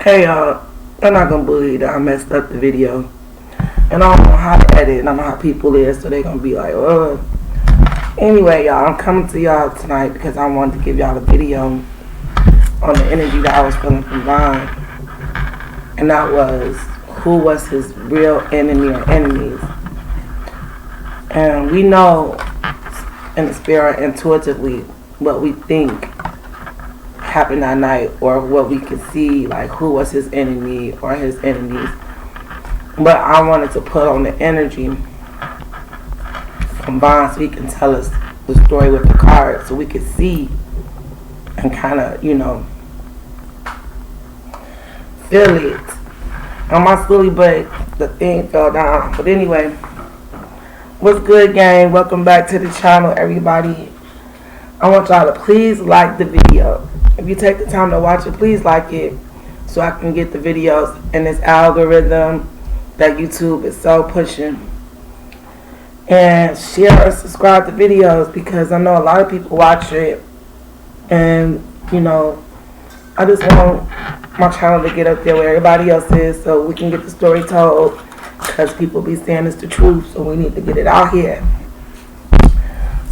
Hey y'all, I'm not gonna believe that I messed up the video. And I don't know how to edit, and I know how people is, so they gonna be like, oh. Anyway, y'all, I'm coming to y'all tonight because I wanted to give y'all a video on the energy that I was feeling from Von. And that was, who was his real enemy or enemies. And we know in the spirit intuitively what we think happened that night, or what we can see, like who was his enemy or his enemies. But I wanted to put on the energy from Von so he can tell us the story with the cards, so we could see and kind of, feel it. On my silly butt, the thing fell down. But anyway, what's good, gang? Welcome back to the channel, everybody. I want y'all to please like the video. If you take the time to watch it, please like it so I can get the videos in this algorithm that YouTube is so pushing. And share and subscribe to videos because I know a lot of people watch it. And, I just want my channel to get up there where everybody else is so we can get the story told, because people be saying it's the truth, so we need to get it out here.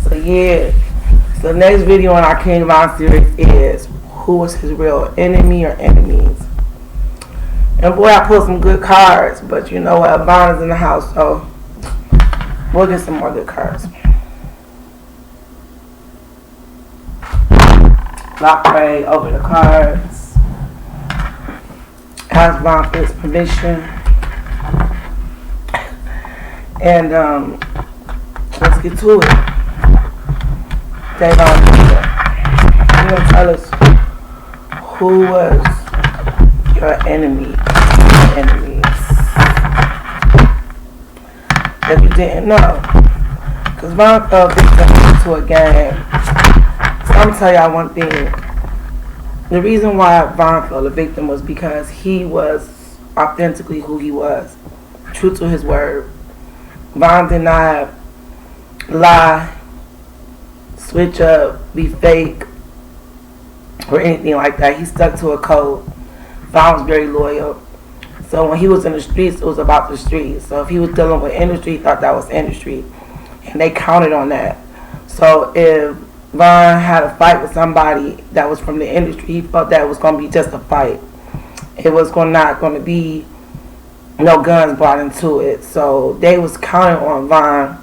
So yeah. So the next video on our King Von series is who was his real enemy or enemies. And boy, I pulled some good cards, but you know what? Von is in the house, so we'll get some more good cards. Lock Ray over the cards. Ask Von for his permission. And let's get to it. Davon, you're going to tell us who was your enemy, enemies. If you didn't know. Because Von fell victim to a game. So I'm going to tell y'all one thing. The reason why Von fell a victim was because he was authentically who he was. True to his word. Von did not lie, switch up, be fake, or anything like that. He stuck to a code. Von was very loyal. So when he was in the streets, it was about the streets. So if he was dealing with industry, he thought that was industry. And they counted on that. So if Von had a fight with somebody that was from the industry, he felt that it was going to be just a fight. It was not going to be no guns brought into it. So they was counting on Von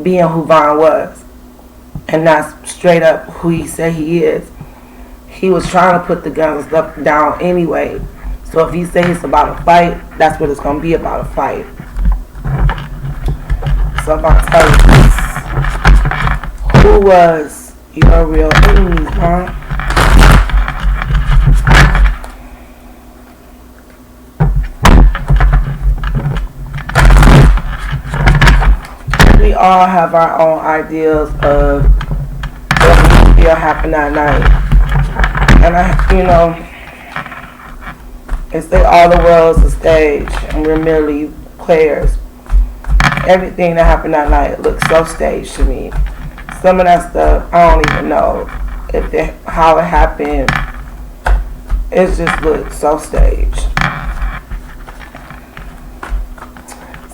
being who Von was. And that's straight up who he said he is. He was trying to put the guns and stuff down anyway. So if he says it's about a fight, that's what it's going to be, about a fight. So I'm about to tell you, who was your real enemies, Von? We all have our own ideas of what will happen that night. And they say all the world's a stage and we're merely players. Everything that happened that night looks so staged to me. Some of that stuff, I don't even know how it happened. It just looks so staged.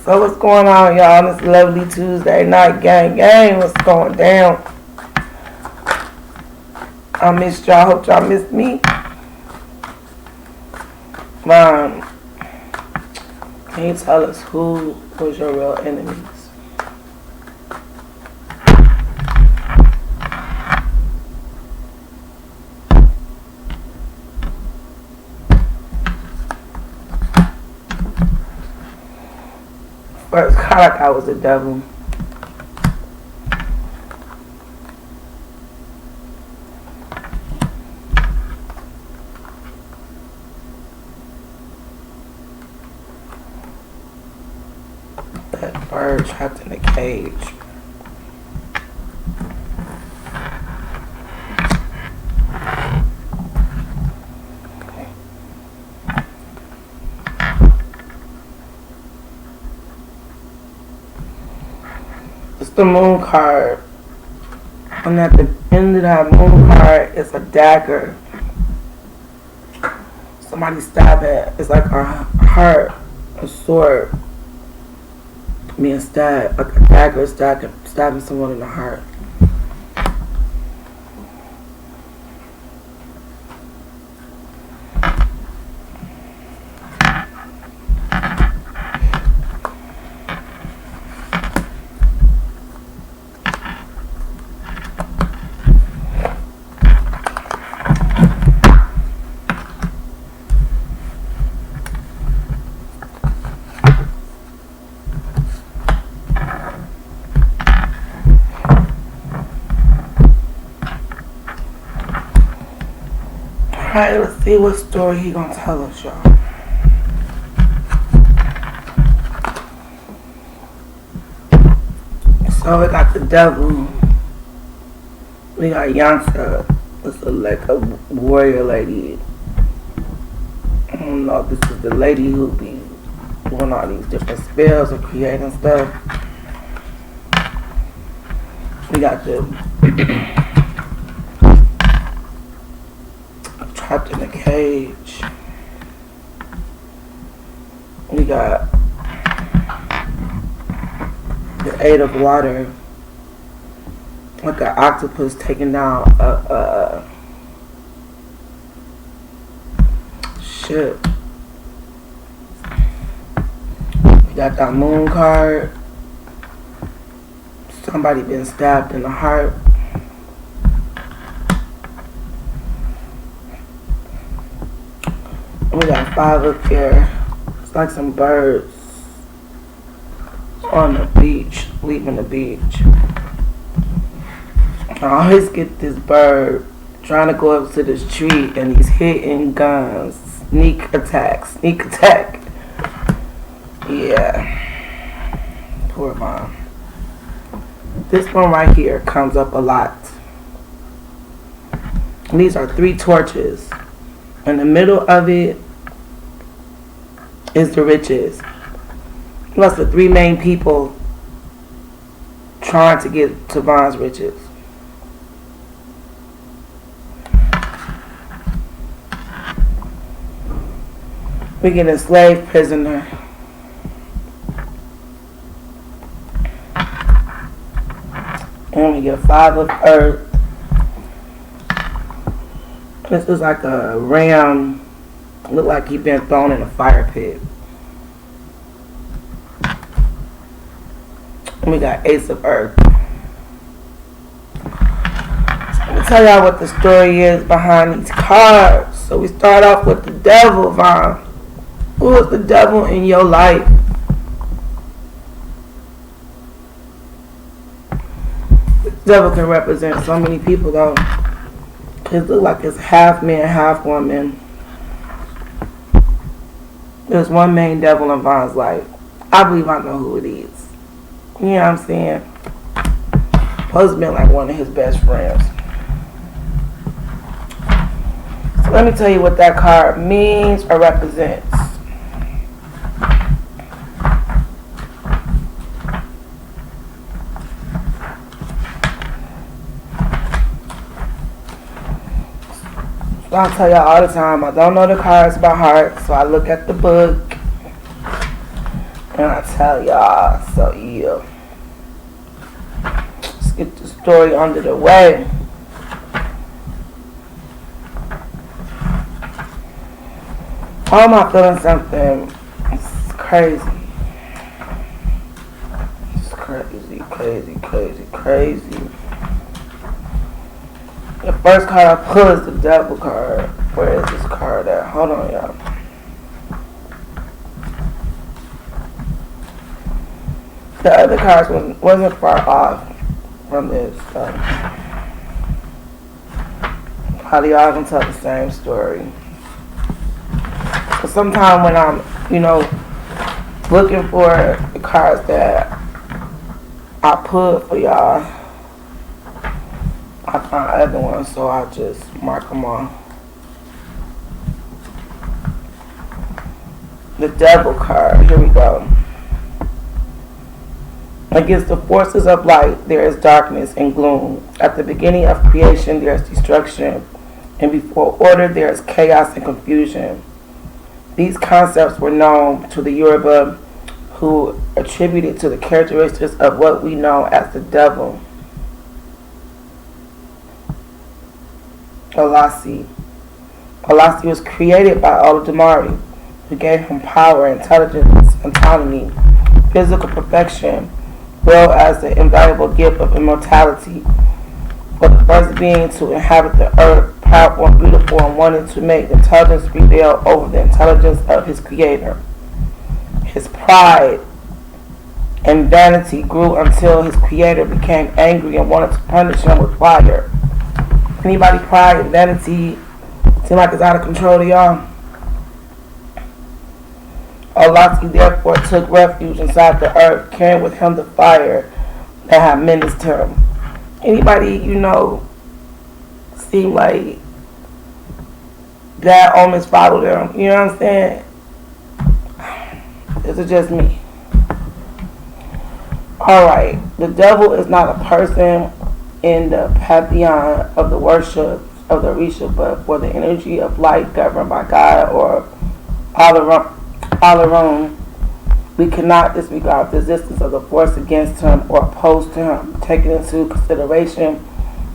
So what's going on, y'all, on this lovely Tuesday night? Gang, what's going down? I missed y'all. Hope y'all missed me. Von, can you tell us who was your real enemies? First card I got was the devil. That bird trapped in a cage. It's the moon card. And at the end of that moon card is a dagger. somebody stabbing. It's like a heart, a sword being stabbed, like a dagger stabbing someone in the heart. Alright, let's see what story he gonna tell us, y'all. So we got the devil. We got Yansa. It's like a warrior lady. I don't know if this is the lady who be doing all these different spells and creating stuff. We got the trapped in a cage. We got the Eight of Water. Like an octopus taking down a ship. We got that Moon card. Somebody been stabbed in the heart. We got Five up here. It's like some birds on the beach, leaving the beach. I always get this bird trying to go up to this tree and he's hitting guns. Sneak attack. Yeah. Poor mom. This one right here comes up a lot. And these are 3 torches. In the middle of it is the riches. Plus the 3 main people trying to get Tavon's riches. We get a slave prisoner. And we get 5 of earth. This is like a ram. Look like he's been thrown in a fire pit. And we got Ace of Earth. Let me tell y'all what the story is behind these cards. So we start off with the devil, Von. Who is the devil in your life? The devil can represent so many people though. It looks like it's half man, half woman. There's one main devil in Von's life. I believe I know who it is. You know what I'm saying? Supposed to be like one of his best friends. So let me tell you what that card means or represents. I tell y'all all the time, I don't know the cards by heart, so I look at the book and I tell y'all. So yeah, let's get the story under the way. Why am I feeling something? It's crazy. It's crazy. The first card I pull is the devil card. Where is this card at? Hold on, y'all. The other cards wasn't far off from this. So probably all gonna tell the same story. But sometimes when I'm, looking for the cards that I put for y'all, I find other ones, so I just mark them off. The devil card, here we go. Against the forces of light, there is darkness and gloom. At the beginning of creation, there is destruction. And before order, there is chaos and confusion. These concepts were known to the Yoruba, who attributed to the characteristics of what we know as the devil. Olasi. Olasi was created by Olodumare, who gave him power, intelligence, autonomy, physical perfection, well as the invaluable gift of immortality. For the first being to inhabit the earth, powerful and beautiful, and wanted to make intelligence prevail over the intelligence of his creator. His pride and vanity grew until his creator became angry and wanted to punish him with fire. Anybody pride and vanity seem like it's out of control to y'all? Olasi therefore took refuge inside the earth, carrying with him the fire that had menaced him. Anybody, seem like that almost followed them? You know what I'm saying? This is just me. Alright, the devil is not a person in the pantheon of the worship of the Orisha, but for the energy of light governed by God or Olorun. We cannot disregard the existence of the force against him or opposed to him. Taking into consideration,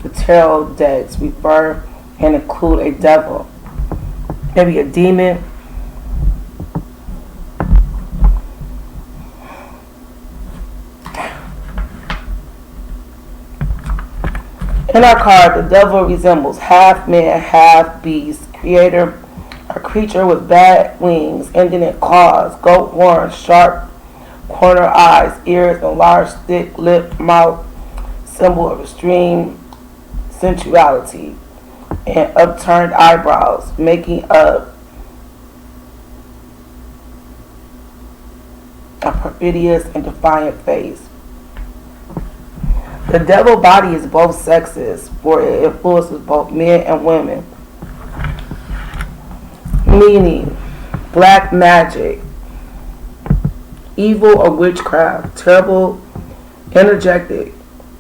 the tarot decks refer and include a devil, maybe a demon, in our card. The devil resembles half man, half beast, creator, a creature with bad wings, ending in claws, goat horns, sharp corner eyes, ears, and large thick lip, mouth, symbol of extreme sensuality, and upturned eyebrows, making up a perfidious and defiant face. The devil body is both sexes, for it influences both men and women. Meaning, black magic, evil or witchcraft, terrible, energetic,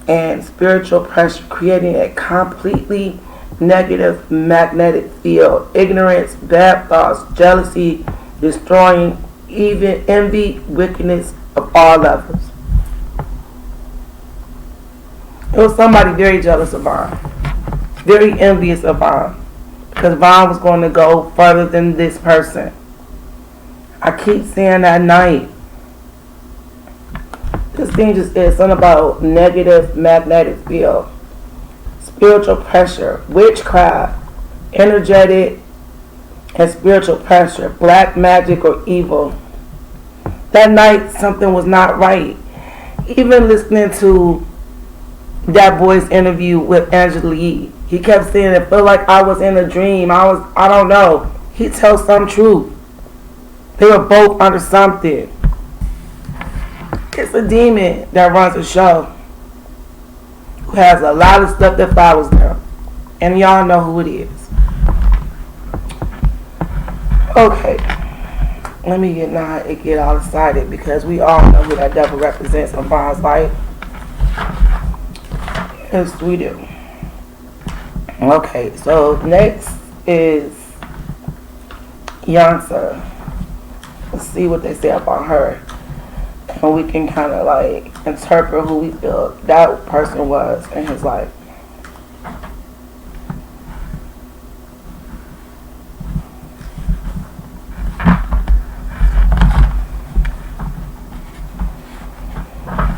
and spiritual pressure, creating a completely negative magnetic field. Ignorance, bad thoughts, jealousy, destroying, even envy, wickedness of all levels. It was somebody very jealous of Vaughn, very envious of Vaughn, because Vaughn was going to go further than this person. I keep saying that night. This thing just is something about negative magnetic field, spiritual pressure, witchcraft, energetic and spiritual pressure, black magic or evil. That night something was not right. Even listening to that boy's interview with Angela Yee, he kept saying it felt like I was in a dream. I don't know. He tells some truth. They were both under something. It's a demon that runs the show, who has a lot of stuff that follows them, and y'all know who it is. Okay, let me get all excited, because we all know who that devil represents in Vaughn's life. Yes, we do. Okay, so next is Yansa. Let's see what they say about her, and we can kind of like interpret who we feel that person was in his life.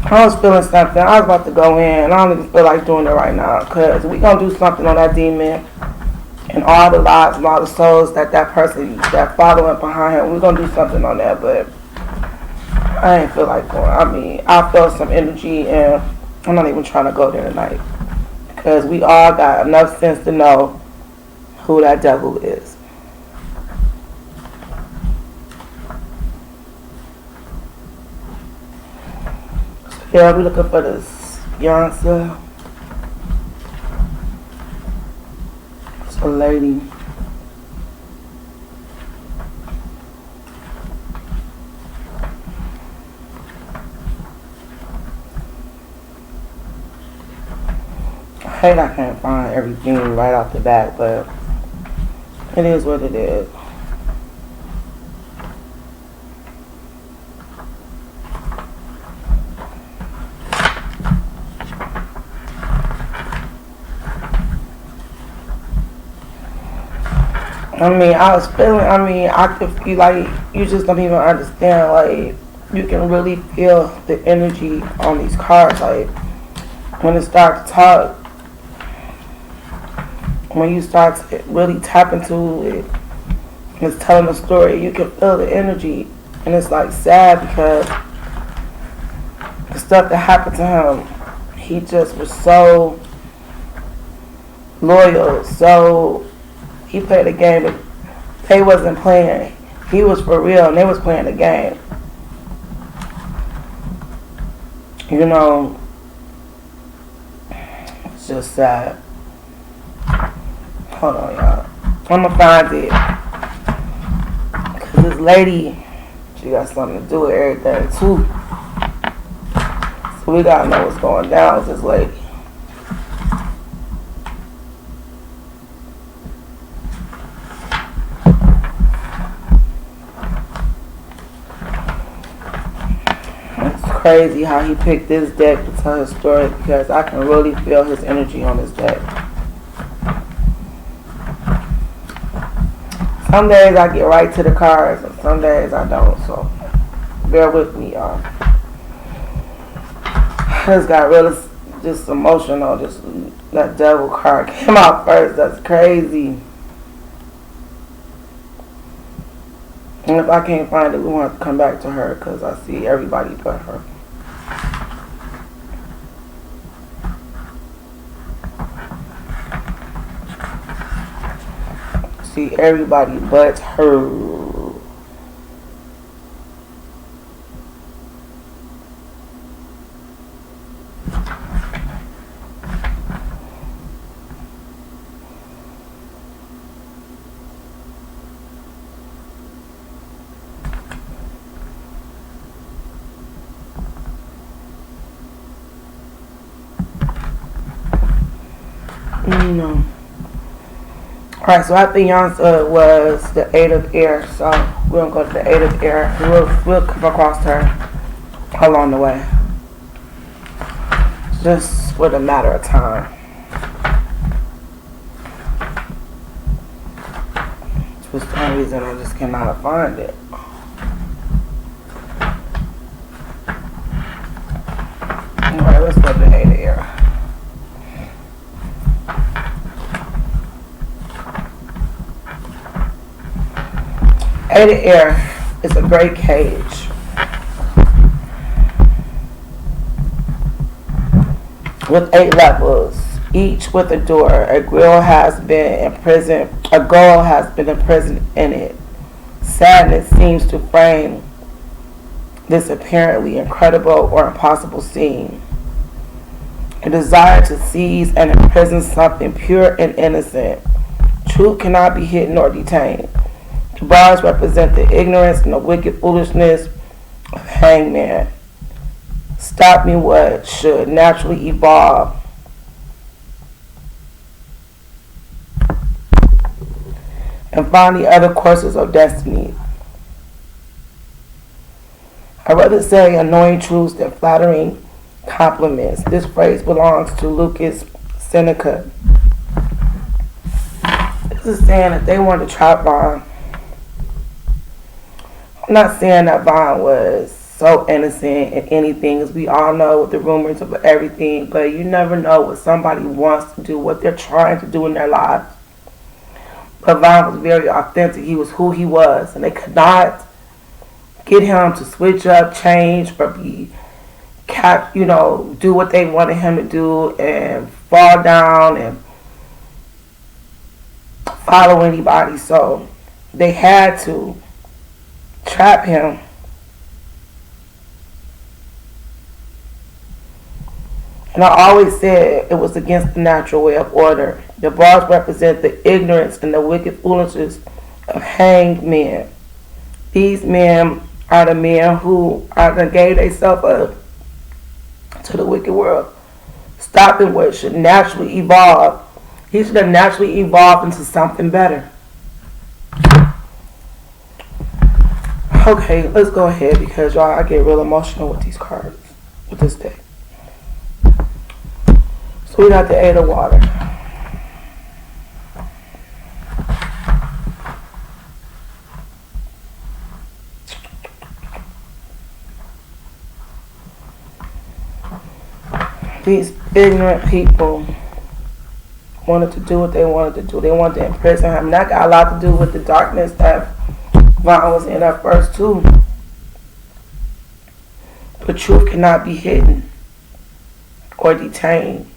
I was feeling something. I was about to go in. I don't even feel like doing it right now, because we're going to do something on that demon and all the lives and all the souls that person, that following behind him. We're going to do something on that, but I ain't feel like going. I mean, I felt some energy, and I'm not even trying to go there tonight, because we all got enough sense to know who that devil is. Yeah, we're looking for this Yansa. It's a lady. I hate I can't find everything right off the bat, but it is what it is. I mean, I was feeling, I could feel like you just don't even understand. Like, you can really feel the energy on these cards. Like, when it starts to talk, when you start to really tap into it, it's telling a story, you can feel the energy. And it's like sad because the stuff that happened to him, he just was so loyal. So he played a game, but they wasn't playing. He was for real, and they was playing the game. You know, it's just sad. Hold on, y'all. I'm gonna find it. Cause this lady, she got something to do with everything too. So we gotta know what's going down with this lady. It's crazy how he picked this deck to tell his story because I can really feel his energy on this deck. Some days I get right to the cards and some days I don't, so bear with me, y'all. I just got really just emotional. Just that devil card came out first. That's crazy. And if I can't find it, we want to come back to her because I see everybody but her. See everybody but her. No. Alright, so I think y'all was the Eight of Air, so we're gonna go to the Eight of Air. We'll come across her along the way. Just with a matter of time. For some reason I just cannot find it. Alright, let's go to the Eight of Air. Eight of Air is a great cage. With 8 levels, each with a door. A goal has been imprisoned in it. Sadness seems to frame this apparently incredible or impossible scene. A desire to seize and imprison something pure and innocent. Truth cannot be hidden or detained. The bars represent the ignorance and the wicked foolishness of Hangman. Stopping what should naturally evolve. And finding other courses of destiny. I'd rather say annoying truths than flattering compliments. This phrase belongs to Lucas Seneca. This is saying that they wanted to trap Vaughn. I'm not saying that Vaughn was so innocent in anything, as we all know with the rumors of everything, but you never know what somebody wants to do, what they're trying to do in their lives. But Vaughn was very authentic. He was who he was, and they could not get him to switch up, change, or be do what they wanted him to do and fall down and follow anybody. So they had to trap him. And I always said it was against the natural way of order. The bars represent the ignorance and the wicked foolishness of hanged men. These men are the men who gave themselves up to the wicked world, stopping what should naturally evolve. He should have naturally evolved into something better. Okay, let's go ahead because y'all, I get real emotional with these cards, with this deck. So we got the Eight of Water. These ignorant people wanted to do what they wanted to do. They wanted to imprison him. And that got a lot to do with the darkness that Vaughn was in at first too. But truth cannot be hidden or detained.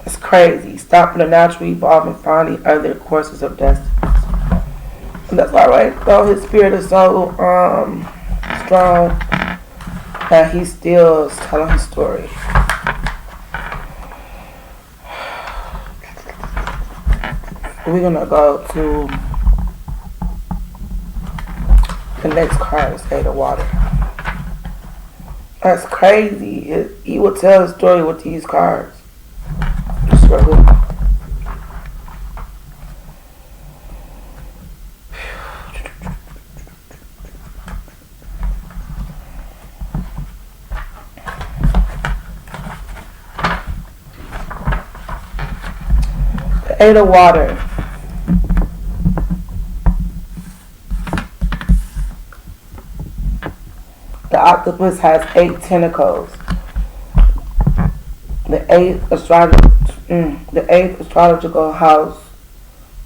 It's crazy. Stopping the natural evolving, finding other courses of destiny. And that's why, right, though his spirit is so strong that he still is telling his story. We're gonna go to the next card, is 8 of Water. That's crazy. He will tell his story with these cards. Struggle. The 8 of Water. The octopus has 8 tentacles. The eighth astrological house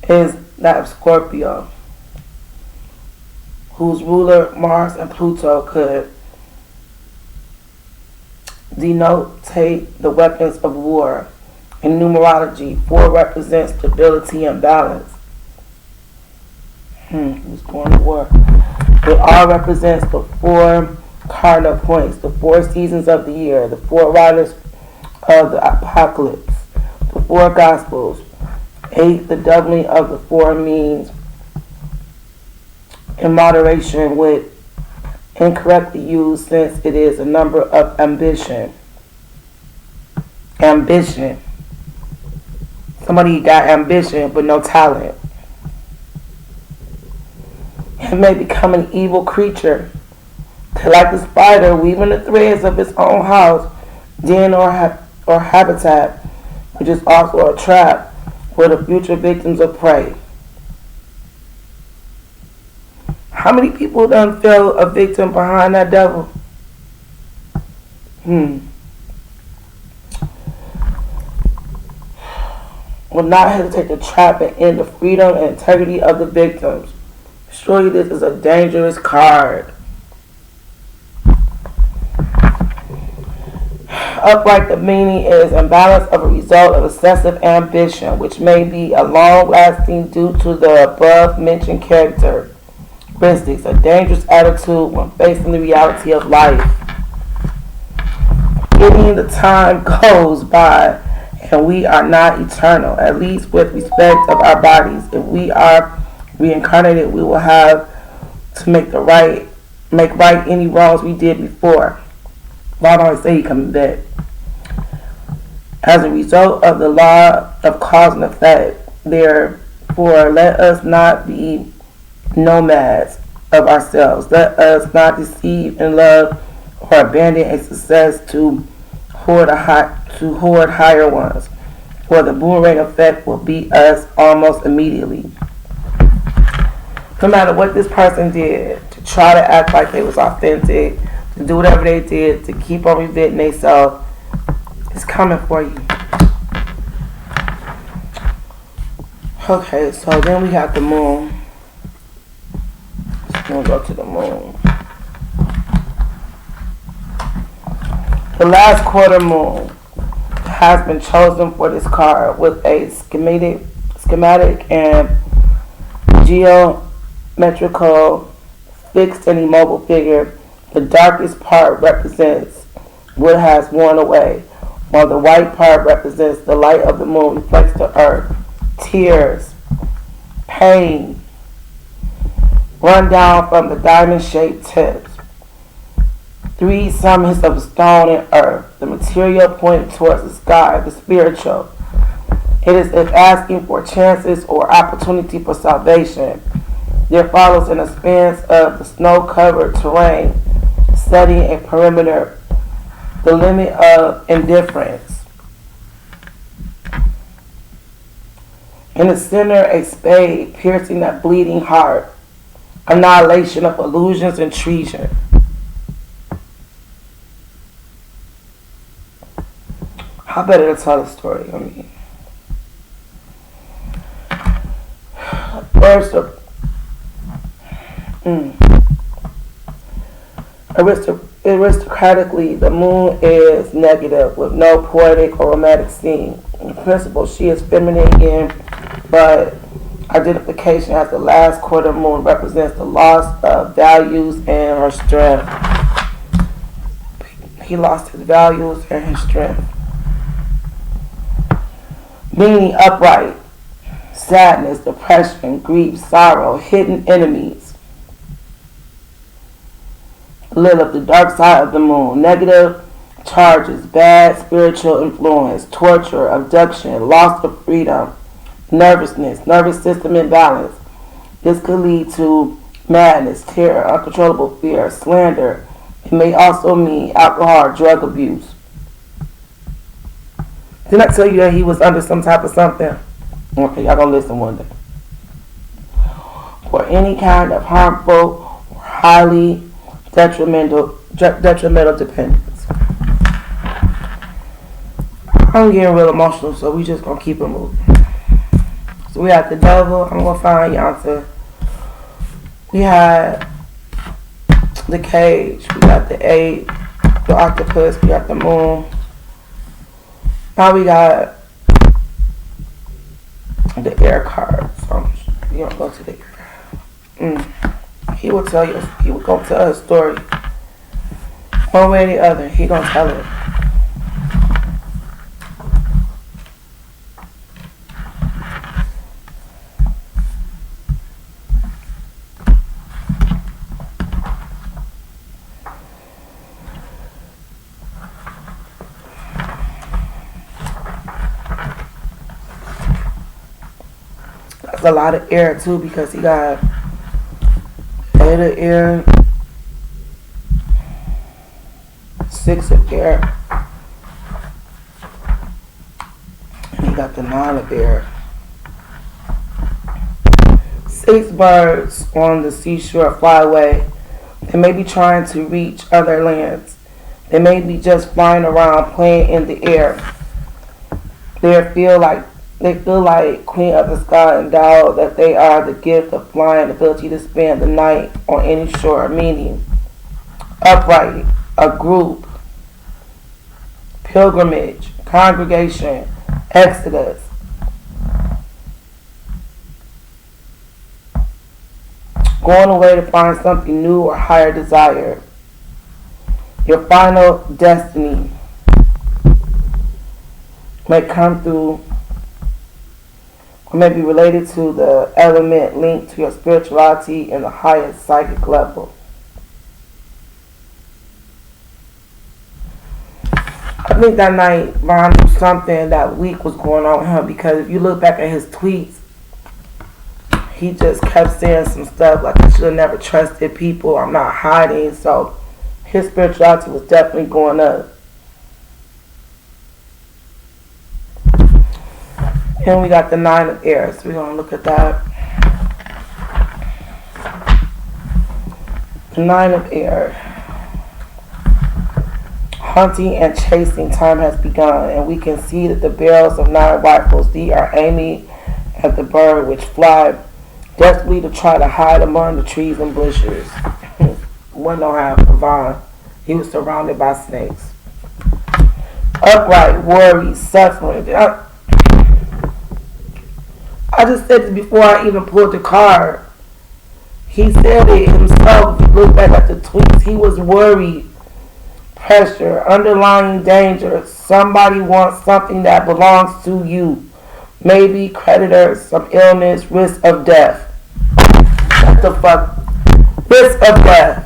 is that of Scorpio, whose ruler Mars and Pluto could denote the weapons of war. In numerology, 4 represents stability and balance. Who's going to war? It all represents the 4 cardinal points, the 4 seasons of the year, the 4 riders of the apocalypse, the 4 gospels. 8, the doubling of the 4 means in moderation with incorrectly used, since it is a number of ambition. Somebody got ambition but no talent. It may become an evil creature, like the spider weaving the threads of its own house, den or habitat, which is also a trap for the future victims of prey. How many people done fell a victim behind that devil? Will not hesitate to trap and end the freedom and integrity of the victims. Surely this is a dangerous card. Upright, the meaning is imbalance of a result of excessive ambition, which may be a long-lasting due to the above-mentioned characteristics. A dangerous attitude when facing the reality of life. Getting the time goes by, and we are not eternal, at least with respect of our bodies. If we are reincarnated, we will have to make right any wrongs we did before. God always say he coming back. As a result of the law of cause and effect, therefore, let us not be nomads of ourselves. Let us not deceive in love or abandon a success to hoard higher ones, for the boomerang effect will beat us almost immediately. No matter what this person did to try to act like they was authentic, to do whatever they did to keep on reventing themselves, it's coming for you. Okay, so then we got the moon. Let's go to the moon. The last quarter moon has been chosen for this card with a schematic and geometrical fixed and immobile figure. The darkest part represents what has worn away, while the white part represents the light of the moon reflects the earth. Tears, pain, run down from the diamond-shaped tips. 3 summits of stone and earth. The material pointed towards the sky, the spiritual. It is if asking for chances or opportunity for salvation. There follows an expanse of the snow-covered terrain, setting a perimeter, the limit of indifference. In the center, a spade piercing that bleeding heart. annihilation of illusions and treason. How better to tell the story? I mean, first, aristocratically, the moon is negative with no poetic or romantic scene. In principle, she is feminine again, but identification as the last quarter moon represents the loss of values and her strength. He lost his values and his strength. Meaning upright, sadness, depression, grief, sorrow, hidden enemies. Lilith, the dark side of the moon, negative charges, bad spiritual influence, torture, abduction, loss of freedom, nervousness, nervous system imbalance. This could lead to madness, terror, uncontrollable fear, slander. It may also mean alcohol or drug abuse. Didn't I tell you that he was under some type of something? Okay, y'all gonna listen one day. For any kind of harmful or highly detrimental dependence. I'm getting real emotional, so we just gonna keep it moving. So we have the devil. I'm gonna find Yanta. We had the cage. We got the ape, the octopus. We got the moon. Now we got the air card. So you don't go to the air. He will tell you. He will go tell a story. One way or the other, he gonna tell it. That's a lot of air too, because he got 8 of air, 6 of air, and he got the 9 of air. 6 birds on the seashore fly away. They may be trying to reach other lands. They may be just flying around, playing in the air. They feel like queen of the sky, endowed that they are the gift of flying, ability to spend the night on any shore, meaning upright, a group, pilgrimage, congregation, exodus. Going away to find something new or higher desire. Your final destiny may come through or may be related to the element linked to your spirituality in the highest psychic level. I think that night Von knew something that week was going on with him, because if you look back at his tweets, he just kept saying some stuff like, I should have never trusted people, I'm not hiding. So his spirituality was definitely going up. And we got the 9 of air, so we're going to look at that. The 9 of air. Hunting and chasing time has begun, and we can see that the barrels of 9 rifles, these are aiming at the bird which fly desperately to try to hide among the trees and bushes. One don't have Vaughn. He was surrounded by snakes. Upright, worry, suffering. I just said this before I even pulled the card. He said it himself. If you look back at the tweets, he was worried. Pressure, underlying danger. Somebody wants something that belongs to you. Maybe creditors, some illness, risk of death. What the fuck? Risk of death.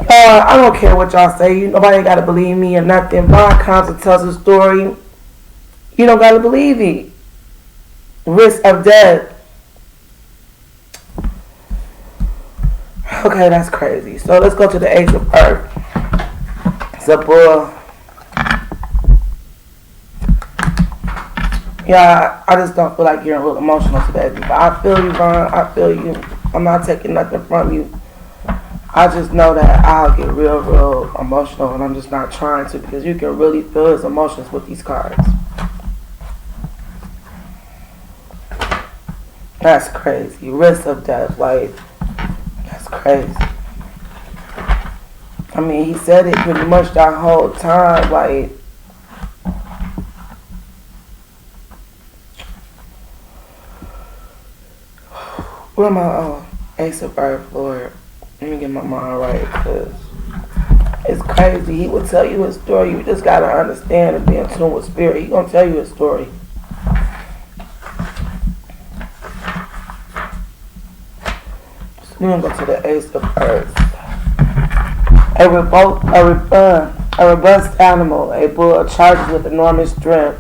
I don't care what y'all say. Nobody gotta believe me or nothing. Vaughn comes and tells a story. You don't gotta believe it. Risk of death. Okay, that's crazy. So let's go to the Ace of Earth. It's a bull. Yeah, I just don't feel like getting real emotional today. But I feel you, Vaughn. I feel you. I'm not taking nothing from you. I just know that I'll get real emotional, and I'm just not trying to, because you can really feel his emotions with these cards. That's crazy. Risk of death, like, that's crazy. I mean, he said it pretty much that whole time, like, where am I? Ace of Earth, Lord. Let me get my mind right, because it's crazy. He will tell you his story. You just got to understand and be in tune with spirit. He going to tell you his story. So we're going to go to the Ace of Earth. A robust animal, a bull charged with enormous strength.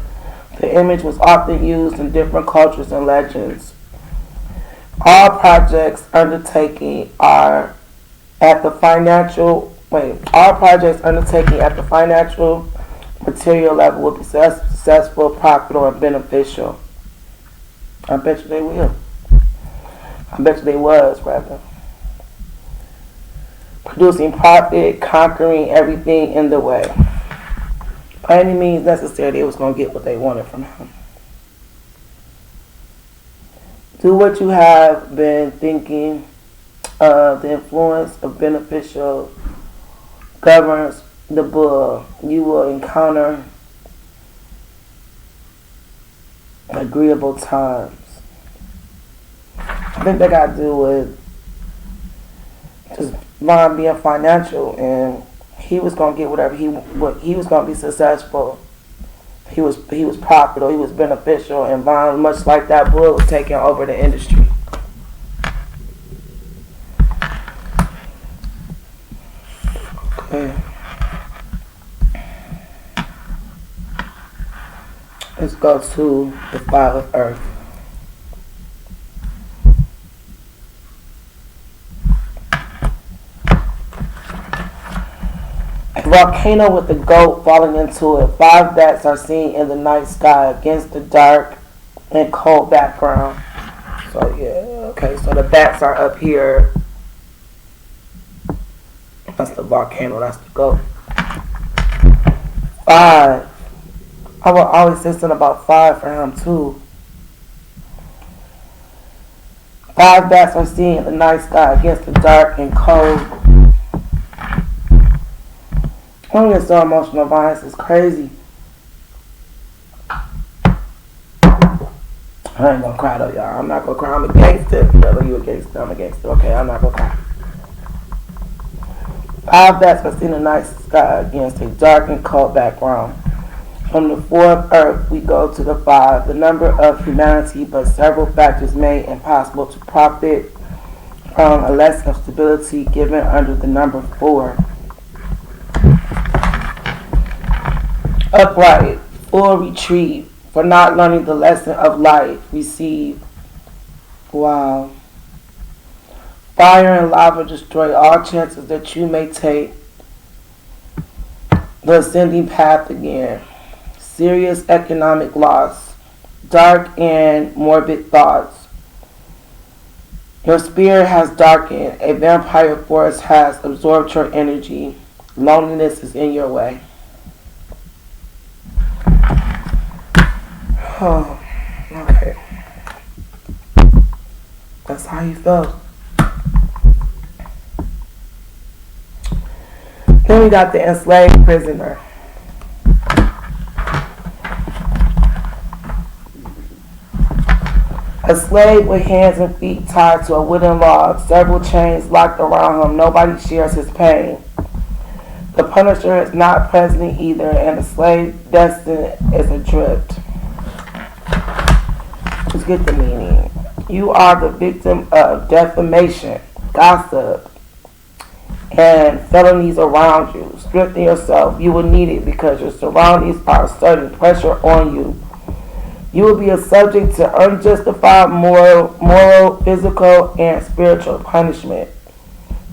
The image was often used in different cultures and legends. All projects undertaking at the financial material level will be successful, profitable, and beneficial. I bet you they will. I bet you they was, rather. Producing profit, conquering everything in the way. By any means necessary, they was going to get what they wanted from him. Do what you have been thinking of. The influence of beneficial governs the bull. You will encounter agreeable times. I think that got to do with just Von being financial, and he was gonna get whatever he was gonna be successful. He was profitable. He was beneficial, and Von, much like that bull, was taking over the industry. Okay. Let's go to the Five of Earth. A volcano with a goat falling into it. 5 bats are seen in the night sky against the dark and cold background. So yeah, okay, so the bats are up here. That's the volcano, that's the goat. 5. I will always say something about 5 for him too. 5 bats are seen in the night sky against the dark and cold. I'm getting so emotional, Violence is crazy. I ain't gonna cry though, y'all. I'm not gonna cry. I'm a gangster. Whether you a gangster, I'm a gangster. Okay, I'm not gonna cry. 5 bats are seen in the night sky against a dark and cold background. From the 4th Earth, we go to the 5. The number of humanity, but several factors made impossible to profit from a lesson of stability given under the number 4. Upright, full retreat, for not learning the lesson of life. Receive. Wow. Fire and lava destroy all chances that you may take the ascending path again. Serious economic loss. Dark and morbid thoughts. Your spirit has darkened. A vampire force has absorbed your energy. Loneliness is in your way. Oh, okay. That's how you felt. Then we got the enslaved prisoner. A slave with hands and feet tied to a wooden log, several chains locked around him. Nobody shares his pain. The punisher is not present either, and the slave destined is adrift. Let's get the meaning. You are the victim of defamation, gossip, and felonies around you. Strengthen yourself. You will need it because your surroundings are exerting pressure on you. You will be a subject to unjustified moral, physical, and spiritual punishment.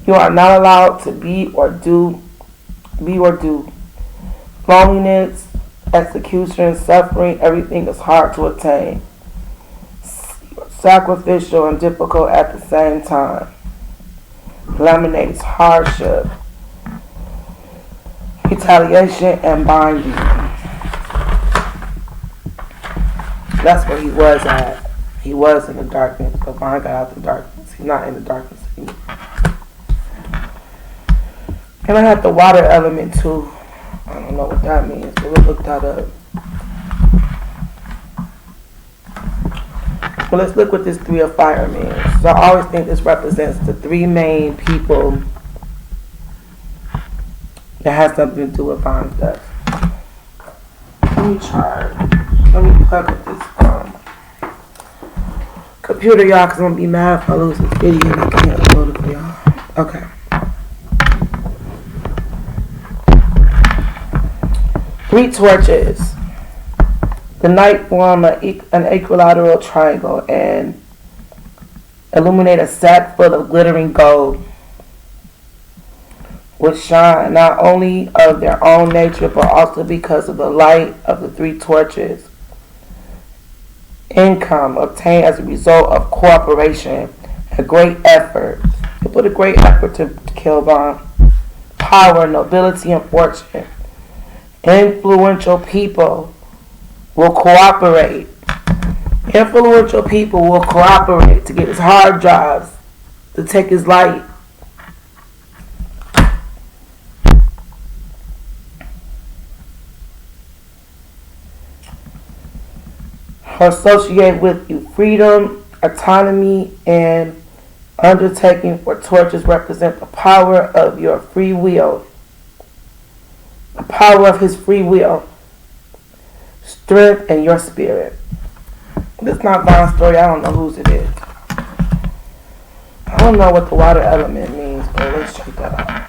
You are not allowed to be or do. Loneliness, execution, suffering, everything is hard to attain. sacrificial and difficult at the same time. Eliminates hardship, retaliation, and binding. That's where he was at. He was in the darkness, but Vaughn got out the darkness. He's not in the darkness anymore. And I have the water element too. I don't know what that means, but we'll look that up. Well, let's look what this Three of Fire means. So I always think this represents the three main people that has something to do with Vaughn's death. Let me try. Let me plug up this computer, y'all, because I'm going to be mad if I lose this video and I can't upload it for y'all. Okay. Three torches. The night form an equilateral triangle and illuminate a sack full of glittering gold, which shine not only of their own nature but also because of the light of the three torches. Income obtained as a result of cooperation, a great effort. They put a great effort to kill Vaughn. Power, nobility, and fortune. Influential people will cooperate. Influential people will cooperate to get his hard drives, to take his light. Associate with you freedom, autonomy, and undertaking for torches represent the power of your free will. The power of his free will. Strength and your spirit. This is not Vaughn's story. I don't know whose it is. I don't know what the water element means, but let's check that out.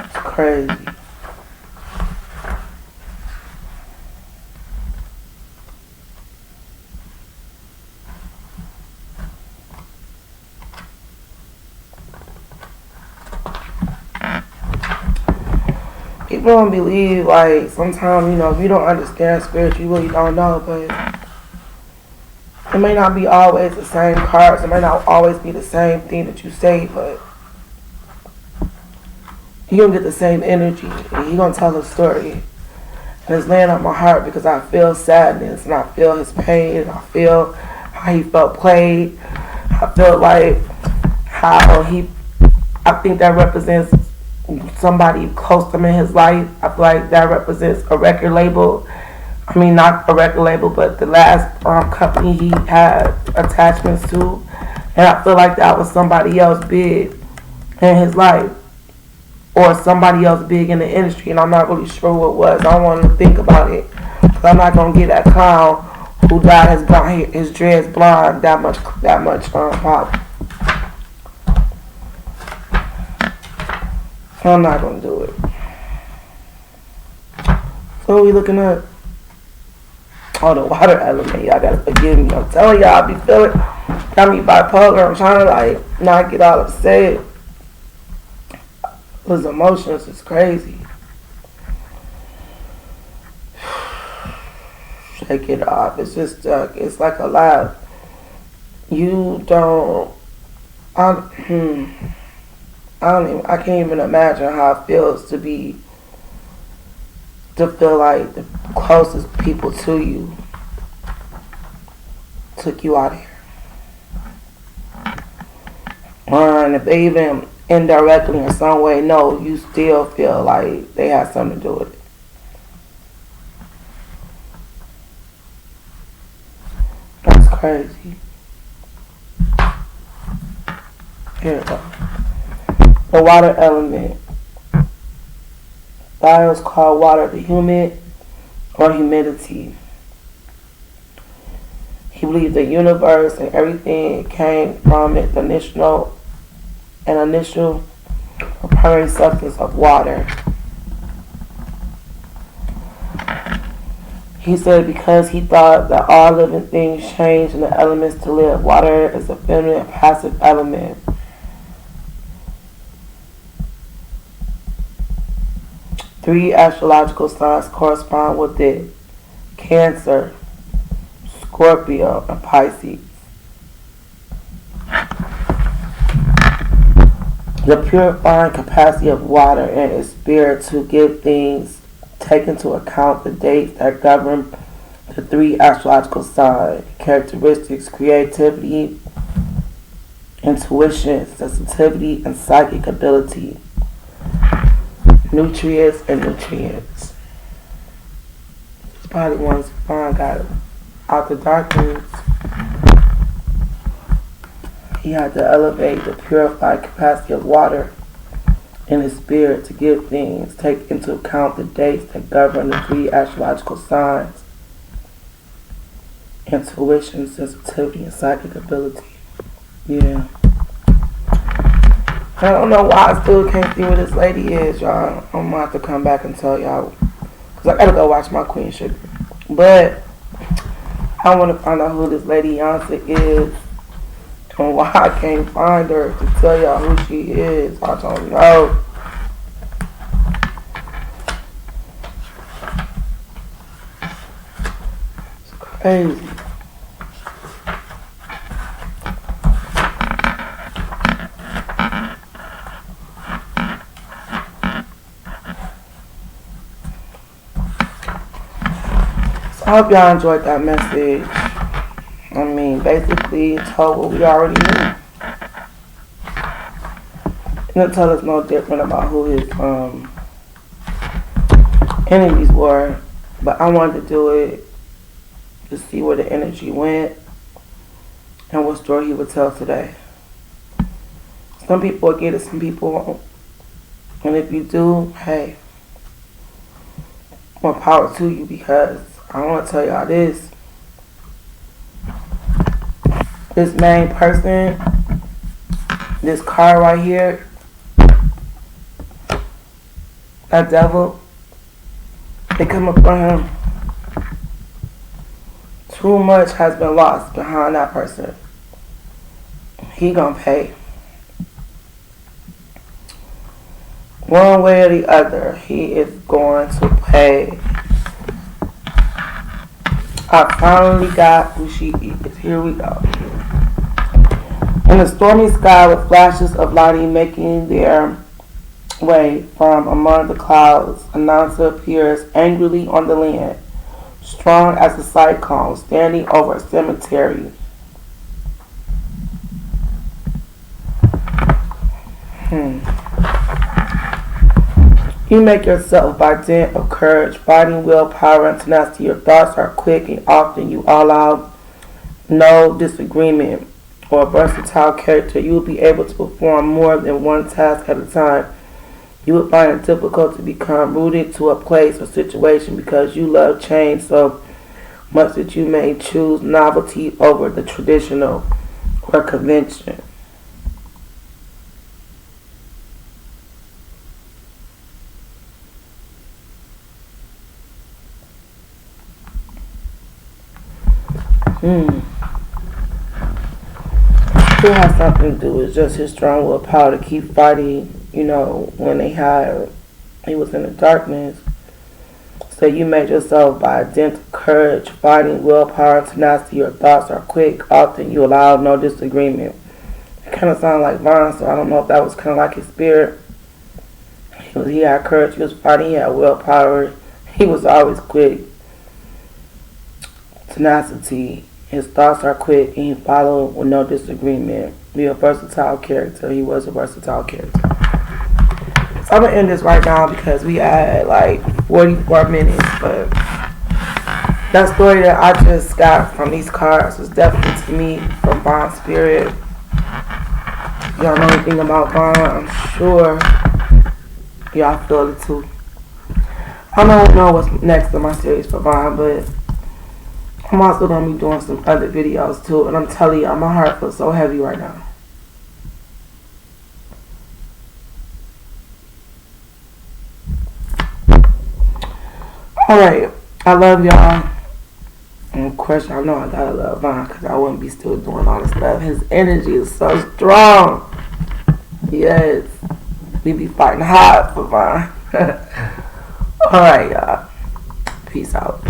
It's crazy. People don't believe, like, sometimes, if you don't understand spirit, you really don't know, but it may not be always the same cards, it may not always be the same thing that you say, but you're going to get the same energy, and you're going to tell a story, and it's laying on my heart because I feel sadness, and I feel his pain, and I feel how he felt played, I feel like how I think that represents somebody close to him in his life. I feel like that represents a record label. I mean, not a record label, but the last company he had attachments to. And I feel like that was somebody else big in his life. Or somebody else big in the industry. And I'm not really sure who it was. I don't want to think about it. Because I'm not going to get that clown who dyed his dreads blonde that much problem. I'm not going to do it. So what are we looking at? Oh, the water element. Y'all got to forgive me. I'm telling y'all, I be feeling, got me bipolar. I'm trying to, not get all upset. Those emotions is crazy. Shake it off. It's just stuck. It's like a lot. You don't... I can't even imagine how it feels to feel like the closest people to you took you out of here. And if they even indirectly in some way know, you still feel like they had something to do with it. That's crazy. Here we go. The water element. Bios call water the humid or humidity. He believed the universe and everything came from it, the initial or primary substance of water. He said because he thought that all living things change in the elements to live. Water is a feminine passive element. Three astrological signs correspond with it. Cancer, Scorpio, and Pisces. The purifying capacity of water and its spirit to give things, take into account the dates that govern the 3 astrological signs, characteristics, creativity, intuition, sensitivity, and psychic ability, nutrients and nutrients. This body wants to find God out the darkness. He had to elevate the purified capacity of water in his spirit to give things, take into account the dates that govern the 3 astrological signs, intuition, sensitivity, and psychic ability. Yeah. I don't know why I still can't see where this lady is, y'all. I'm gonna have to come back and tell y'all, because I gotta go watch my Queen Sugar. But I want to find out who this lady Beyonce is and why I can't find her to tell y'all who she is. I don't know. It's crazy. I hope y'all enjoyed that message. I mean, basically, it told what we already knew. It didn't tell us no different about who his enemies were. But I wanted to do it to see where the energy went and what story he would tell today. Some people will get it, some people won't. And if you do, hey, more power to you, because I want to tell y'all this. This main person, this card right here, that devil, they come up for him. Too much has been lost behind that person. He gonna pay. One way or the other, he is going to pay. I finally got who she is. Here we go. In the stormy sky with flashes of lightning making their way from among the clouds, Ananta appears angrily on the land, strong as a cyclone, standing over a cemetery. You make yourself by dint of courage, fighting willpower, and tenacity. Your thoughts are quick and often you allow no disagreement or a versatile character. You will be able to perform more than one task at a time. You will find it difficult to become rooted to a place or situation because you love change so much that you may choose novelty over the traditional or convention. It has something to do with just his strong willpower to keep fighting, when he was in the darkness. So you made yourself by a dint of courage, fighting, willpower, tenacity. Your thoughts are quick. Often you allow no disagreement. It kind of sounded like Vaughn, so I don't know if that was kind of like his spirit. He had courage, he was fighting, he had willpower. He was always quick. Tenacity. His thoughts are quick and he followed with no disagreement. Be a versatile character. He was a versatile character. So I'm going to end this right now because we had like 44 minutes. But that story that I just got from these cards was definitely to me from Vaughn's spirit. Y'all know anything about Vaughn? I'm sure y'all feel it too. I don't know what's next in my series for Vaughn, but I'm also going to be doing some other videos too. And I'm telling y'all, my heart feels so heavy right now. Alright, I love y'all. And of course, y'all know I gotta love Vaughn because I wouldn't be still doing all this stuff. His energy is so strong. Yes. We be fighting hard for Vaughn. Alright, y'all. Peace out.